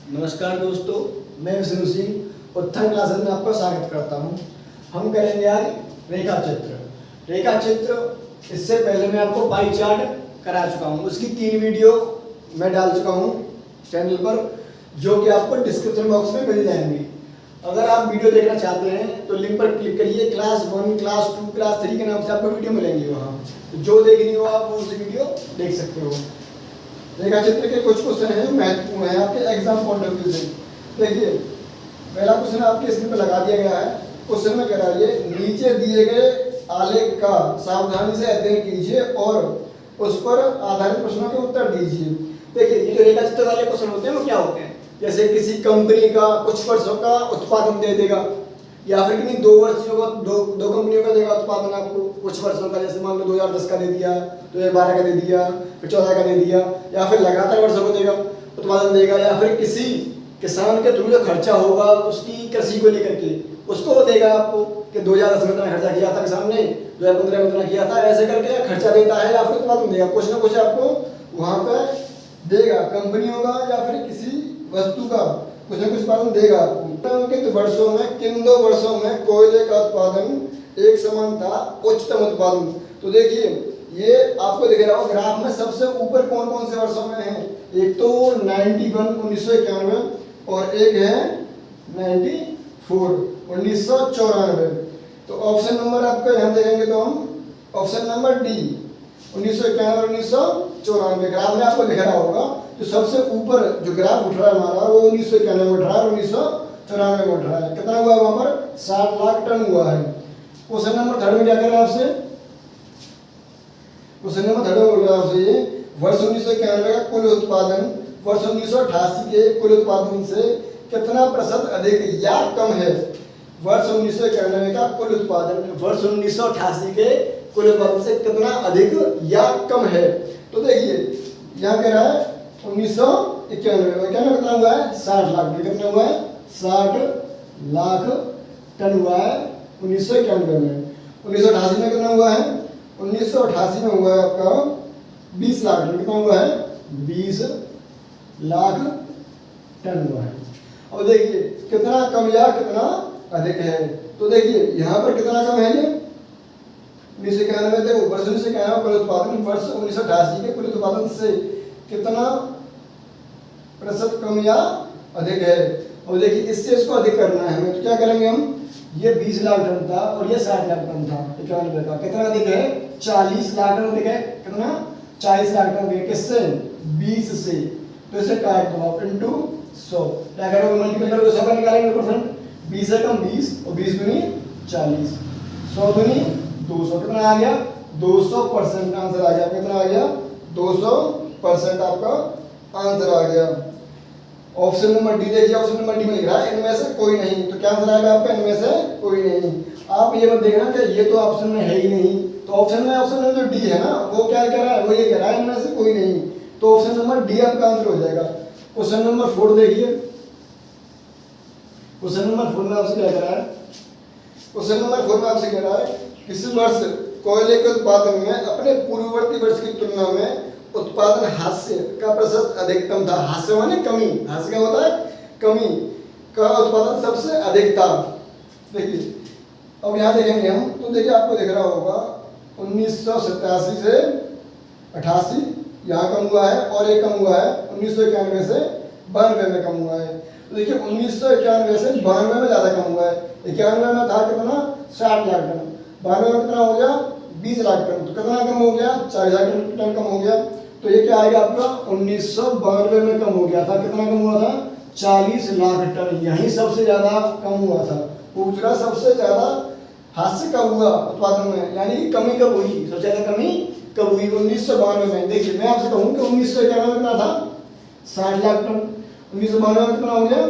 नमस्कार दोस्तों, मैं विष्णु सिंह उत्थान क्लासेस में आपका स्वागत करता हूं। हम करेंगे आज रेखा चित्र। रेखा चित्र इससे पहले मैं आपको पाई चार्ट करा चुका हूं, उसकी 3 वीडियो मैं डाल चुका हूं चैनल पर, जो कि आपको डिस्क्रिप्शन बॉक्स में मिल जाएंगी। अगर आप वीडियो देखना चाहते हैं तो लिंक पर क्लिक करिए। क्लास 1, क्लास 2, क्लास 3 के नाम से आपको वीडियो मिलेंगी वहाँ, तो जो देखनी हो आप उस वीडियो देख सकते हो। रेखा चित्र के कुछ क्वेश्चन हैं जो महत्वपूर्ण है आपके एग्जाम पॉइंट ऑफ व्यू से। देखिए, पहला क्वेश्चन आपके स्क्रीन पर लगा दिया गया है। क्वेश्चन में कह रहा है नीचे दिए गए आलेख का सावधानी से अध्ययन कीजिए और उस पर आधारित प्रश्नों के उत्तर दीजिए। देखिए, ये जो रेखा चित्र वाले क्वेश्चन होते हैं वो क्या होते हैं, जैसे किसी कंपनी का कुछ वर्षों का उत्पादन दे देगा, या फिर किन्हीं 2 वर्षों का दो कंपनियों का देगा उत्पादन आपको कुछ वर्षों का, जैसे मान लो 2010 का दे दिया, 2012 का दे दिया, फिर 14 का दे दिया, या फिर लगातार वर्षों को देगा उत्पादन देगा, या फिर किसी किसान के थ्रू जो खर्चा होगा उसकी कृषि को लेकर के उसको वो देगा आपको कि 2010 में इतना खर्चा किया था किसान ने, 2015 में इतना किया था, ऐसे करके खर्चा देता है या फिर उत्पादन देगा। कुछ ना कुछ आपको वहाँ पर देगा, कंपनियों का या फिर किसी वस्तु का कुछ न कुछ उत्पादन देगा आपको। वर्षों में किन 2 वर्षों में कोयले का उत्पादन एक समान था, उच्चतम उत्पादन। तो देखिए, ये आपको दिख रहा हो ग्राफ में सबसे ऊपर कौन कौन से वर्षों में है। एक तो 1991 और एक है 1994। तो ऑप्शन नंबर आपका यहाँ देखेंगे तो हम ऑप्शन नंबर डी 1991 और 1994 ग्राफ में आपको दिख रहा होगा। जो सबसे ऊपर जो ग्राफ उठ रहा है हमारा वो 1991 में उठ रहा है और 1994 में उठ रहा है। कितना हुआ वहां पर 60 लाख टन हुआ है। क्वेश्चन नंबर 3 में क्या कर रहा है आपसे, क्वेश्चन नंबर 3 में बोल रहा है आपसे ये वर्ष 1991 का कुल उत्पादन वर्ष 1988 के कुल उत्पादन से कितना प्रतिशत अधिक या कम है। वर्ष 1991 का कुल उत्पादन वर्ष 1988 के कुल उत्पादन से कितना अधिक या कम है। तो देखिए, यहाँ कह रहा है 1991 कितना हुआ है 60 लाख। कितना हुआ है 60 लाख टन हुआ है 1991 में। 1988 में कितना हुआ है, 1988 में हुआ है आपका 20 लाख टन। कितना हुआ है 20 लाख टन हुआ है। अब देखिए कितना कम या कितना अधिक है। तो देखिए यहाँ पर कितना कम है, ये 1991 देखो वर्ष 1991 कुल उत्पादन वर्ष 1988 के कुल उत्पादन से कितना प्रतिशत कम या अधिक है। और देखिए इससे इसको अधिक करना है हमें, तो क्या करेंगे हम, ये 20 लाख टन था और ये 60 लाख टन था 91 का, कितना अधिक है 40 लाख टन अधिक है। कितना 40 लाख टन अधिक है, किससे 20 से। तो इसे काट दो आप इनटू 100, क्या करोगे मल्टीप्लाई करोगे 100 का निकालेंगे परसेंट। 20 से कम 20 और 20 दूनी 40, 100 दूनी 200, कितना आ गया 200% आंसर आ गया। कितना आ गया 200% आपका आंसर आ गया। ऑप्शन नंबर डी देखिए, ऑप्शन नंबर डी में लिख रहा है इनमें से कोई नहीं। तो क्या आंसर आएगा आपका इनमें से कोई नहीं। आप ये मत देखना कि ये तो ऑप्शन में है ही नहीं, तो ऑप्शन में जो डी है ना वो क्या कह रहा है, वो ये कह रहा है इनमें से कोई नहीं। तो ऑप्शन नंबर डी आपका आंसर हो जाएगा। क्वेश्चन नंबर 4 देखिए, क्वेश्चन नंबर 4 में आपसे क्या कह रहा है, क्वेश्चन नंबर 4 में आपसे कह रहा है किसी वर्ष कोयले के उत्पादन में अपने पूर्ववर्ती वर्ष की तुलना में उत्पादन हास्य का प्रतिशत अधिकतम था। हास्य माने कमी, हास्य क्या होता है कमी का उत्पादन सबसे अधिक था। देखिए अब यहाँ देखेंगे हम, तो देखिए आपको दिख रहा होगा 1987 से 88 यहाँ कम हुआ है और एक कम हुआ है 1991 से 92 में कम हुआ है। तो देखिए 1991 से 92 में ज़्यादा कम हुआ है। 91 में था कितना 60 लाख टन, 92 में कितना हो गया 20 लाख टन, तो कितना कम हो गया 40 लाख टन कम हो गया। तो ये क्या आएगा आपका 1992 में कम हो गया था। कितना कम हुआ था 40 लाख टन, यही सबसे ज़्यादा कम हुआ था। पूछ रहा सबसे ज़्यादा हास्य कब हुआ उत्पादन में, यानी कि कमी कब हुई, सबसे ज़्यादा कमी कब हुई 1992 में। देखिए मैं आपसे कहूँ कि 1991 में कितना था 60 लाख टन, 1992 में कितना हो गया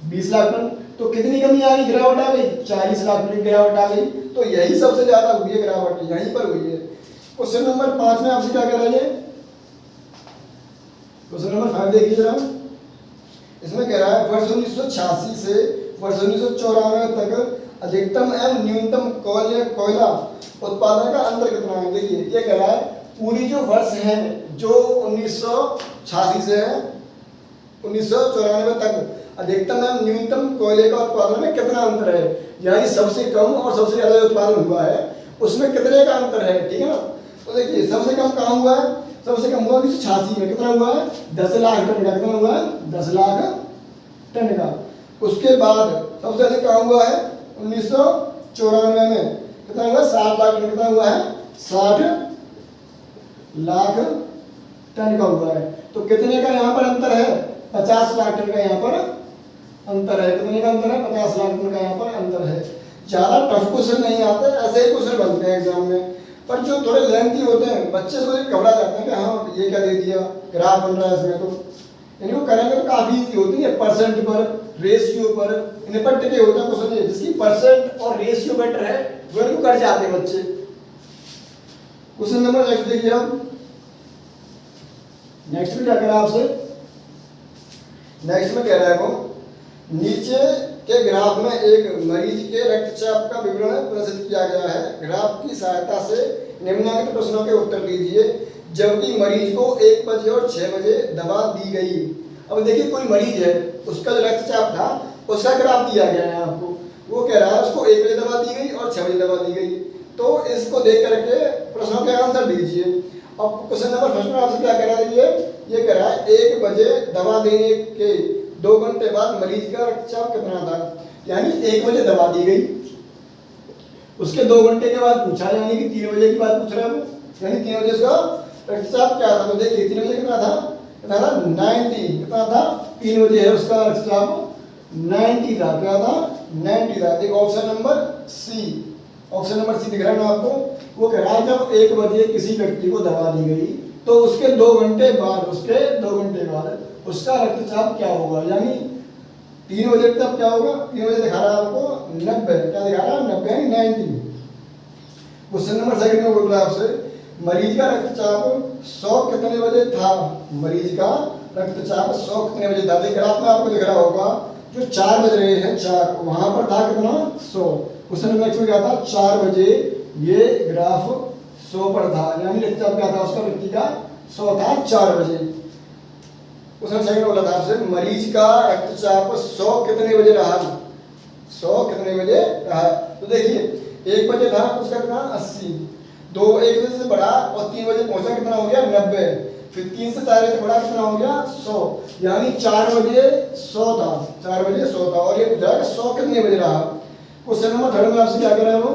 20 लाख टन। तो कितनी कमी आ गई, गिरावट आ गई 40 लाख टन गिरावट आ गई। तो यही सबसे ज्यादा हुई है गिरावट, यहीं पर हुई है। क्वेश्चन नंबर 5 में आपसे क्या कर रहा है, क्वेश्चन नंबर 5 देखिए जरा। इसमें कह रहा है वर्ष 1986 से वर्ष 1994 तक अधिकतम एवं न्यूनतम कोयला उत्पादन का अंतर कितना है। देखिए ये कह रहा है पूरी जो वर्ष है जो 1986 से है 1994 तक अधिकतम एवं न्यूनतम कोयले का उत्पादन में कितना अंतर है, यानी सबसे कम और सबसे ज्यादा उत्पादन हुआ है उसमें कितने का अंतर है, ठीक है ना। तो देखिए सबसे कम कहाँ हुआ है, सबसे कम हुआ 1986 में, कितना हुआ है 10 लाख टन का, कितना हुआ है 10 लाख टन का। उसके बाद सबसे अधिक कहाँ हुआ है 1994 में, कितना हुआ 60 लाख टन, कितना हुआ है 60 लाख टन का हुआ है। तो कितने का यहाँ पर अंतर है 50 लाख टन का यहाँ पर अंतर है, कितने का अंतर है 50 लाख टन का यहाँ पर अंतर है। ज्यादा टफ क्वेश्चन नहीं आते, ऐसे ही क्वेश्चन बनते हैं एग्जाम में, पर जो थोड़े लेंथी होते हैं बच्चे सोच घबरा जाते हैं कि हाँ ये क्या दे दिया, ग्राफ बन रहा है इसमें, तो इनको करेंगे तो काफी ईजी होती है, परसेंट पर रेशियो पर इन पर टिके होते हैं क्वेश्चन, जिसकी परसेंट और रेशियो बेटर है वो इनको कर जाते हैं बच्चे। क्वेश्चन नंबर नेक्स्ट देखिए आप, नेक्स्ट में क्या कह रहा है आपसे, नेक्स्ट में कह रहा है वो नीचे के ग्राफ में एक मरीज के रक्तचाप का विवरण प्रदर्शित किया गया है, ग्राफ की सहायता से निम्नलिखित प्रश्नों के उत्तर दीजिए। जबकि मरीज को 1 बजे और 6 बजे दवा दी गई। अब देखिए कोई मरीज है, उसका जो रक्तचाप था उसका ग्राफ दिया गया है आपको, वो कह रहा है उसको 1 बजे दवा दी गई और 6 बजे दवा दी गई, तो इसको देख करके प्रश्नों के आंसर दीजिए। अब क्वेश्चन नंबर फर्स्ट में आपसे क्या कह रहा है, ये कह रहा है 1 बजे दवा देने के 2 घंटे बाद मरीज का रक्तचाप कितना था, यानी 1 बजे दवा दी गई, उसके 2 घंटे के बाद पूछा, यानी कि 3 बजे की बात पूछ रहा है वो, यानी 3 बजे उसका रक्तचाप क्या था। तो देखिए 3 बजे कितना था 90, कितना था 3 बजे है उसका रक्तचाप 90 था, क्या था 90 था। देखो option number C, option number C दिख रहा है ना आपको, वो कह रहा है जब 1 बजे किसी व्यक्ति को दवा दी गई तो उसके 2 घंटे बाद, उसके 2 घंटे बाद उसका रक्तचाप क्या होगा, यानी 3 बजे तक क्या होगा, 3 बजे दिखा रहा है आपको 90, क्या दिखा रहा है 90 यानी 90। क्वेश्चन नंबर सेकंड में बोल रहा है आपसे मरीज का रक्तचाप 100 कितने बजे था, मरीज का रक्तचाप 100 कितने बजे था। देखिए ग्राफ में आपको दिख रहा होगा जो 4 बज रहे हैं 4, वहां पर था कितना 100। क्वेश्चन नंबर नेक्स्ट में क्या था 4 बजे ये ग्राफ 100 पर था, यानी रक्तचाप क्या था उसका व्यक्ति का 100 था 4 बजे। क्वेश्चन सेकंड बोला था आपसे मरीज का रक्तचाप 100 कितने बजे रहा, 100 कितने बजे रहा। तो देखिए 1 बजे था उसका कितना 80, 1 बजे से बढ़ा और 3 बजे पहुंचा, कितना हो गया 90, फिर 3 से 4 बजे बढ़ा, कितना हो गया 100, यानी 4 बजे 100 था, 4 बजे 100 था। और ये पूछा कि 100 कितने बजे रहा। क्वेश्चन नंबर थर्ड में आपसे क्या कर रहा है वो,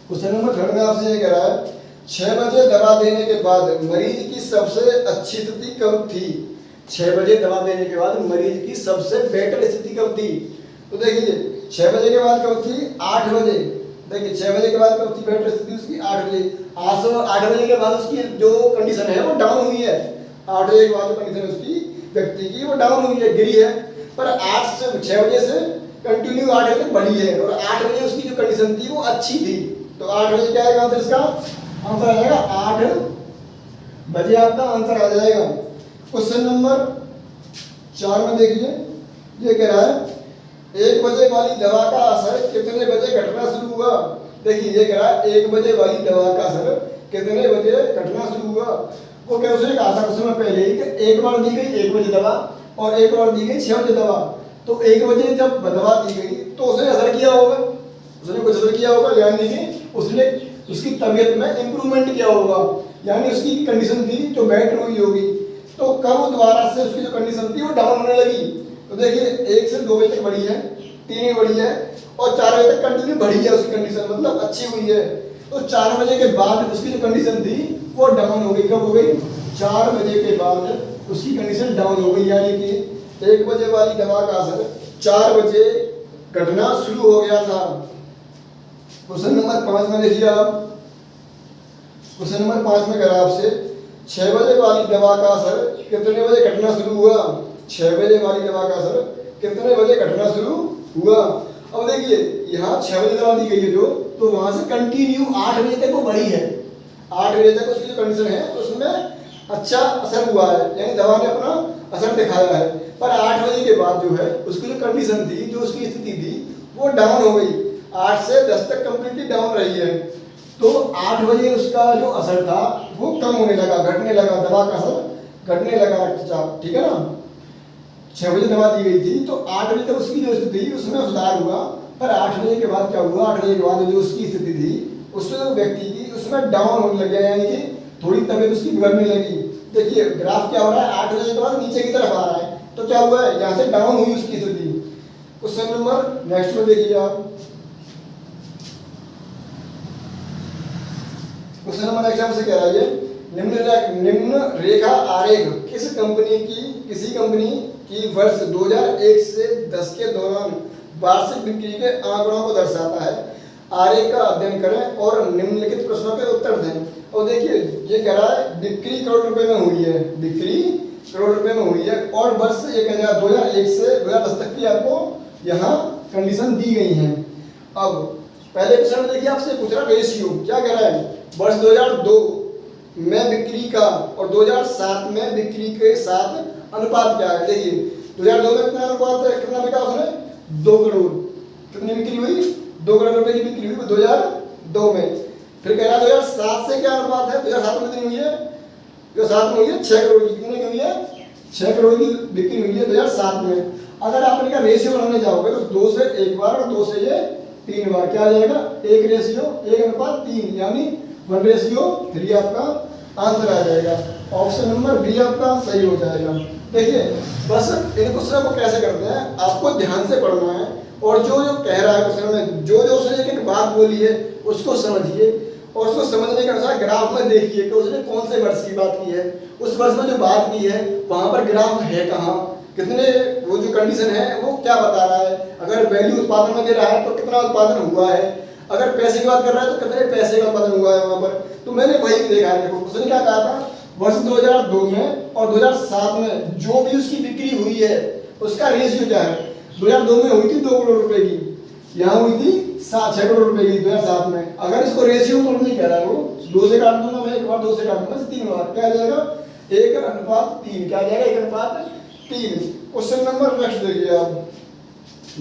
क्वेश्चन नंबर थर्ड में आपसे ये कह रहा है 6 बजे दवा देने के बाद मरीज की सबसे अच्छी स्थिति कब थी, 6 बजे दवा देने के बाद मरीज की सबसे बेटर स्थिति कब थी। तो देखिए 6 बजे के बाद कब थी 8 बजे, देखिए 6 बजे के बाद कब थी बेटर स्थिति उसकी 8 बजे। 8 बजे के बाद उसकी जो कंडीशन है वो डाउन हुई है, 8 बजे के बाद जो कंडीशन उसकी व्यक्ति की वो डाउन हुई है, गिरी है, पर 8 से 6 बजे से कंटिन्यू 8 बजे तक बढ़ी है, और 8 बजे उसकी जो कंडीशन थी वो अच्छी थी। तो 8 बजे क्या आएगा आंसर, इसका आंसर आ जाएगा 8 बजे आपका आंसर आ जाएगा। क्वेश्चन नंबर 4 में देखिए ये कह रहा है 1 बजे वाली दवा का असर कितने बजे घटना शुरू हुआ। देखिए ये कह रहा है 1 बजे वाली दवा का असर कितने बजे घटना शुरू हुआ। वो क्या उसने कहा था कुछ समय पहले ही कि एक बार दी गई 1 बजे दवा और एक बार दी गई 6 बजे दवा। तो 1 बजे जब दवा दी गई तो उसने असर किया होगा, उसने कुछ असर किया होगा, यानी कि उसने उसकी तबीयत में इंप्रूवमेंट किया होगा, यानी उसकी कंडीशन थी जो बेटर हुई होगी। तो कब वो दोबारा से उसकी जो कंडीशन थी वो डाउन होने लगी। तो देखिए 1 से 2 बजे तक बढ़ी है, 3 भी बढ़ी है और 4 बजे तक कंटिन्यू बढ़ी है उसकी कंडीशन, मतलब अच्छी हुई है। तो 4 बजे के बाद उसकी जो कंडीशन थी वो डाउन हो गई। कब हो गई 4 बजे के बाद उसकी कंडीशन डाउन हो गई, यानी कि 1 बजे वाली दवा का असर 4 बजे घटना शुरू हो गया था। क्वेश्चन नंबर 5 में देखिए आप, क्वेश्चन नंबर 5 में कह रहा आपसे 6 बजे वाली दवा का असर कितने बजे घटना शुरू हुआ। 6 बजे वाली दवा का असर कितने बजे घटना शुरू हुआ। अब देखिए यहाँ 6 बजे दवा दी गई है जो, तो वहां से कंटिन्यू 8 बजे तक वो बढ़ी है, 8 बजे तक उसकी जो कंडीशन है उसमें अच्छा असर हुआ है, यानी दवा ने अपना असर दिखाया है। पर 8 बजे के बाद जो है उसकी जो कंडीशन थी, जो उसकी स्थिति थी वो डाउन हो गई, 8 से 10 तक कंप्लीटली डाउन रही है। तो 8 बजे उसका जो असर था वो कम होने लगा, घटने लगा, दवा का असर घटने लगा रक्तचाप, ठीक है ना। 6 बजे दवा दी गई थी तो 8 बजे तक उसकी जो स्थिति थी उसमें सुधार हुआ, पर 8 बजे के बाद क्या हुआ, 8 बजे के बाद जो उसकी स्थिति थी उसमें व्यक्ति की उसमें डाउन होने लग गया, यानी कि थोड़ी तबीयत उसकी बिगड़ने लगी। देखिए ग्राफ क्या हो रहा है, 8 बजे के बाद नीचे की तरफ आ रहा है, तो क्या हुआ है, यहाँ से डाउन हुई उसकी स्थिति। क्वेश्चन नंबर नेक्स्ट में देखिए आप, क्वेश्चन नंबर नेक्स्ट हमसे कह रहा है निम्न रेखा आरेख किसी कंपनी की वर्ष 2001 से 10 के दौरान वार्षिक बिक्री के आंकड़ों को दर्शाता है। आरेख का अध्ययन करें और निम्नलिखित प्रश्नों के उत्तर दें। और देखिए ये कह रहा है बिक्री करोड़ रुपए में हुई है, बिक्री करोड़ रुपए में हुई है और वर्ष 2001 से 2010 तक की आपको यहाँ कंडीशन दी गई है। अब पहले क्वेश्चन में देखिए आपसे पूछ रहा रेशियो, क्या कह रहा है, वर्ष 2002 में बिक्री का और 2007 में बिक्री के साथ अनुपात क्या है। देखिए 2002 में कितना अनुपात है, कितना बिका उसने, 2 करोड़, कितनी बिक्री हुई, 2 करोड़ रुपए की बिक्री हुई 2002 में। फिर कह रहा है 2007 से क्या अनुपात है, 2007 में कितनी हुई है, 2007 में हुई है 6 करोड़ की, कितनी हुई है, 6 करोड़ की बिक्री हुई है 2007 में। अगर आप इनका रेशियो बनाने जाओगे तो 2 से 1 बार और 2 से ये 3 बार क्या आ जाएगा, 1 रेशियो 1:3, यानी 1:3 आपका आंसर आ जाएगा। ऑप्शन नंबर बी आपका सही हो जाएगा। देखिए बस इन क्वेश्चन को कैसे करते हैं आपको ध्यान से पढ़ना है और जो जो कह रहा है क्वेश्चन में जो जो उसने एक बात बोली है उसको समझिए और उसको समझने के अनुसार ग्राफ में देखिए कि उसने कौन से वर्ष की बात की है, उस वर्ष में जो बात की है वहां पर ग्राफ है कहाँ, कितने वो जो कंडीशन है वो क्या बता रहा है। अगर वैल्यू उत्पादन में दे रहा है तो कितना उत्पादन हुआ है, अगर पैसे की बात कर रहा है तो कितने पैसे का उत्पादन हुआ है वहां पर। तो मैंने वही देखा है, देखो उसने क्या कहा था, वर्ष 2002 में और 2007 में जो भी उसकी बिक्री हुई है उसका रेशियो क्या है। 2002 में हुई थी 2 करोड़ रुपए की, यहाँ हुई थी 6 करोड़ रुपए की 2007 में। अगर इसको रेशियो तो नहीं कह रहा है वो, 2 से काट दूंगा मैं, 1 बार 2 से काट दूंगा 3 बार, क्या आ जाएगा 1:3, क्या आ जाएगा 1:3। क्वेश्चन नंबर नेक्स्ट देखिए आप,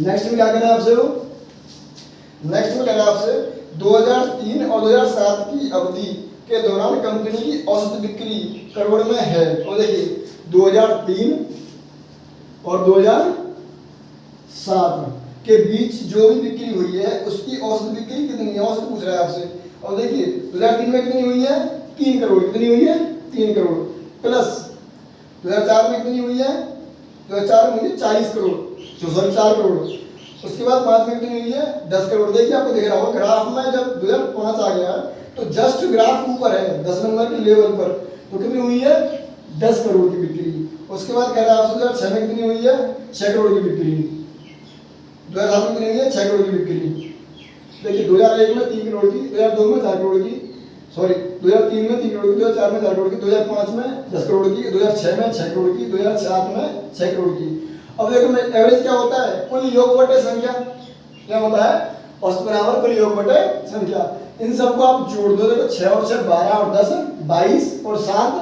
नेक्स्ट में क्या करना है आपसे, वो नेक्स्ट में कहना आपसे 2003 और 2007 की अवधि के दौरान कंपनी की औसत बिक्री करोड़ में है। और देखिए 2003 और 2007 के बीच जो भी बिक्री हुई है उसकी औसत बिक्री कितनी है, औसत पूछ रहा है आपसे। और देखिए 2003 में कितनी हुई है, 3 करोड़, कितनी हुई है 3 करोड़, प्लस 2004 में कितनी हुई है, 2004 में हुई है 40 करोड़, 4 करोड़। उसके बाद 5 में कितनी हुई है 10 करोड़। देखिए आपको दिख रहा होगा ग्राफ में जब 2005 आ गया तो जस्ट ग्राफ ऊपर है 10 नंबर के लेवल पर, तो कितनी हुई है 10 करोड़ की बिक्री। उसके बाद कह रहा है आपसे 2006 में कितनी हुई है 6 करोड़ की बिक्री, 2007 में कितनी हुई है 6 करोड़ की बिक्री। देखिए 2001 में 3 करोड़ की, 2002 में 4 करोड़ की, सॉरी 2003 में 3 करोड़ की, 2004 में 4 करोड़ की, 2005 में 10 करोड़ की, 2006 में 6 करोड़ की, 2007 में 6 करोड़ की। अब देखो एवरेज क्या होता है, कुल योग बटे संख्या, क्या होता है औसत बराबर कुल योग बटे संख्या। इन सबको आप जोड़ दो, देखो 6 और 6 12 और 10 22 और 7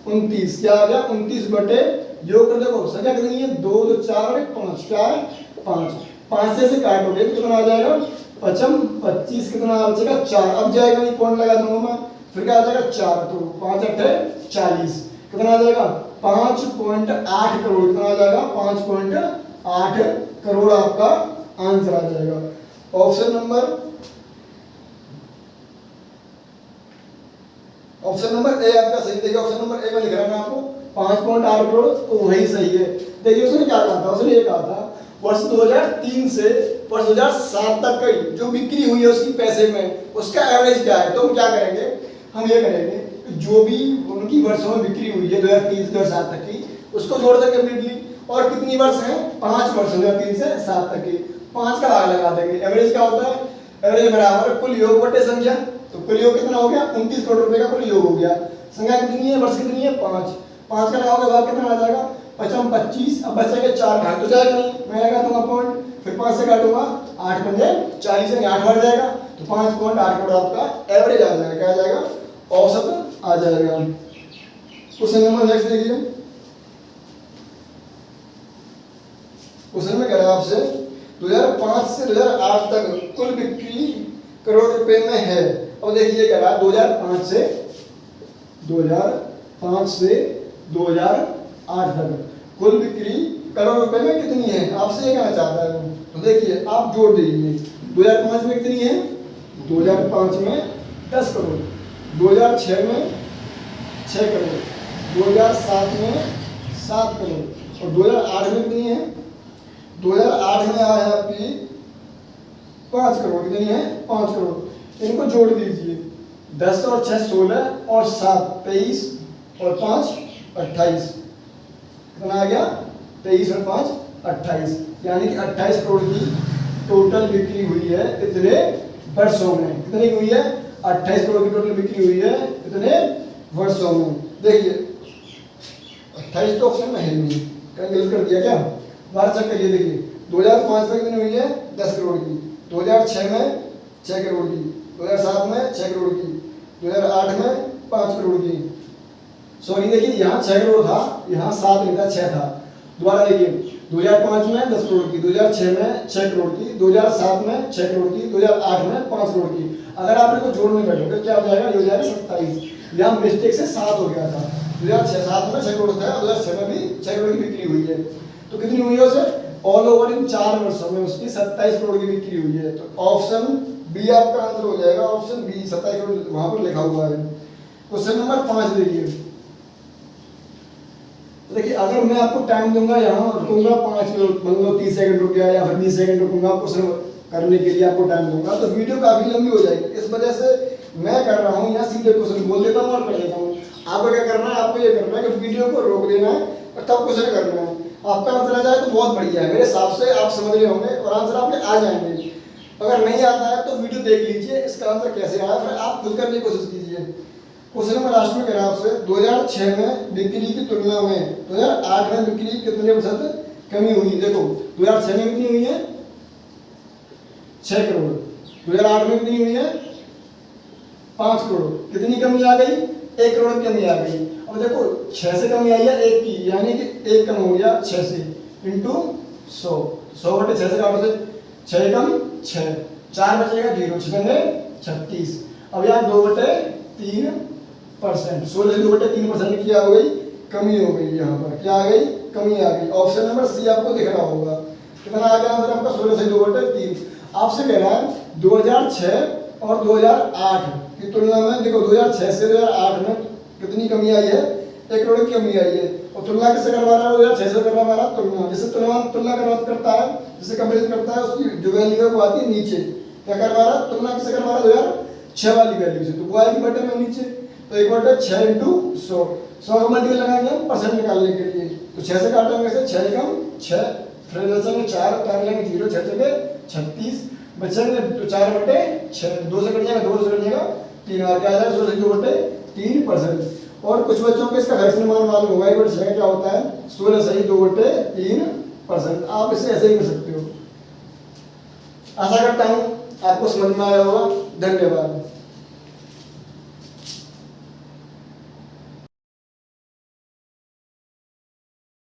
29, क्या आ गया 29 बटे योग कर देखो संख्या कितनी है 2 2 4 और 1 5, क्या है 5, 5 से काटोगे तो कितना आ जाएगा 55 25, कितना बचेगा 4। अब जाएगा ये पॉइंट लगा दूंगा मैं, फिर क्या आ जाएगा 4, तो 5 8 40, कितना आ जाएगा 5.8 करोड़, कितना आ जाएगा 5.8 करोड़ आपका आंसर आ जाएगा। ऑप्शन नंबर ए आपका सही। देखिए ऑप्शन नंबर ए में लिख रहा है आपको 5.8 करोड़, तो वही सही है। देखिए उसने क्या कहा था, उसने ये कहा था वर्ष 2003 से वर्ष 2007 तक की जो बिक्री हुई है उसकी पैसे में उसका एवरेज क्या है। तो हम क्या करेंगे, हम ये करेंगे जो भी उनकी वर्षों में बिक्री हुई है 2003 से 2007 तक की उसको जोड़ देंगे कंप्लीटली, और कितनी वर्ष हैं 5 वर्ष 2003 से 7 तक की, 5 का भाग लगा देंगे। एवरेज क्या होता है, एवरेज बराबर कुल योग बटे संख्या, तो कुल योग कितना हो गया 29 करोड़ रुपए का कुल योग हो गया। संख्या कितनी है, वर्ष कितनी है 5, 5 का लगाओगे भाग कितना आ जाएगा 55 25, अब बचेगा 4 भाग तो जाएगा नहीं, मैं लगा दूंगा पॉइंट, फिर 5 से काटूंगा 8 पंजे 40 से 8 बढ़ जाएगा, तो 5.8 करोड़ आपका एवरेज आ जाएगा, क्या आ जाएगा औसत आ जाएगा। क्वेश्चन नंबर नेक्स्ट देखिए, क्वेश्चन में कह रहा है आपसे 2005 से 2008 तक कुल बिक्री करोड़ रुपए में है। और देखिए कह रहा है 2005 से 2008 तक कुल बिक्री करोड़ रुपए में कितनी है, आपसे ये कहना चाहता है वो। तो देखिए आप जोड़ दीजिए, 2005 में कितनी है, 2005 में 10 करोड़, 2006 में 6 करोड़, 2007 में 7 करोड़ और 2008 में कितनी है, 2008 में आया आपकी 5 करोड़, कितनी है 5 करोड़। इनको जोड़ दीजिए, 10 और 6 16 और 7 23 और 5 28, कितना आ गया 23 और 5 28, यानी कि 28 करोड़ की टोटल बिक्री हुई है इतने वर्षों में। कितनी हुई है, 28 करोड़ की टोटल बिक्री हुई है इतने वर्षों में। देखिए 28 तो ऑप्शन में है नहीं, कहीं गलत कर दिया क्या, बार चेक करिए। देखिए 2005 में कितनी हुई है 10 करोड़ की, 2006 में 6 करोड़ की, 2007 में 6 करोड़ की, 2008 में 5 करोड़ की। सॉरी देखिए यहाँ 6 करोड़ था, यहाँ 7 नहीं था 6 था। दोबारा देखिए 2005 में 10 करोड़ की, 2006 में 6 करोड़ की, 2007 में 6 करोड़ की, 2008 में 5 करोड़ की। अगर आप इनको जोड़ने बैठोगे क्या हो जाएगा, ये हो जाएगा 27। यहाँ मिस्टेक से 7 हो गया था, 2006-7 में 6 करोड़ था, 2006 में भी 6 करोड़ की बिक्री हुई है। तो कितनी हुई है उसे, ऑल ओवर इन 4 वर्षों में उसकी 27 करोड़ की बिक्री हुई है। तो ऑप्शन बी आपका आंसर हो जाएगा, ऑप्शन बी 27 करोड़ वहां पर लिखा हुआ है। क्वेश्चन नंबर 5 देखिए। देखिए अगर मैं आपको टाइम दूंगा, यहाँ रुकूंगा 5 मिनट, मान लो 30 सेकंड रुक गया या फिर 20 सेकंड रुकूंगा क्वेश्चन करने के लिए आपको टाइम दूंगा, तो वीडियो काफी लंबी हो जाएगी। इस वजह से मैं कर रहा हूँ यहाँ सीधे क्वेश्चन बोल देता हूँ और कर देता हूँ। आपको क्या करना है, आपको ये करना है कि वीडियो को रोक देना है और तब क्वेश्चन करना है। आपका आंसर आ जाए तो बहुत बढ़िया है, मेरे हिसाब से आप समझ रहे होंगे और आंसर आपके आ जाएंगे। अगर नहीं आता है तो वीडियो देख लीजिए इसका आंसर कैसे आया, फिर आप खुद करने की कोशिश कीजिए। क्वेश्चन नंबर लास्ट में कह रहा हूं आपसे, 2006 में बिक्री की तुलना में 2008 में बिक्री कितने प्रतिशत कमी हुई। देखो 2006 में कितनी हुई है 6 करोड़, 2008 में कितनी हुई है 5 करोड़, कितनी कमी आ गई 1 करोड़ की कमी आ गई। अब देखो 6 से कमी आई है 1 की, यानी कि 1 कम हो गया 6 से, इंटू 100, 100 बटे 6 से काटो से 6 कम 6, 4 बचेगा 0, 6 36। अब यहाँ 2 बटे 3%, 16 से 2 बटे 3% क्या हो गई, कमी हो गई। यहाँ पर क्या आ गई, कमी आ गई। ऑप्शन नंबर सी आपको दिख रहा होगा। कितना आ गया आंसर आपका, 16 से 2 बटे 3। आपसे कह रहा है 2006 और 2008 की तुलना में, देखो 2006 से 2008 में कितनी कमी आई है, 1 करोड़ की कमी आई है। और तुलना किससे करवा रहा है, 2006 से करवा रहा है तुलना। जिससे तुलना करता है, जिससे कंपेरिजन करता है, उसकी जो वैल्यू है वो आती है नीचे। क्या करवा रहा है, तुलना किससे करवा रहा है 2006 वाली वैल्यू से, तो वो आएगी बटे में नीचे। तो 1 बटे 6 इंटू 100, 100 का मल्टीपल लगाएंगे हम परसेंट निकालने के लिए। तो 6 से काटेंगे से 6 कम 6, फिर बचेंगे 4, काट लेंगे 0, 6 जगह 36 बचेंगे, तो 4 बटे 6, 2 से कट जाएगा 2 से कट जाएगा 3, आ क्या आ जाएगा 16 से 2 बटे 3%। और कुछ बच्चों को इसका फ्रैक्शन मान मालूम होगा, 1 बटे 6 क्या होता है 16 से 2 बटे 3%। आप इसे ऐसे ही कर सकते हो। आशा करता हूँ आपको समझ में आया होगा। धन्यवाद।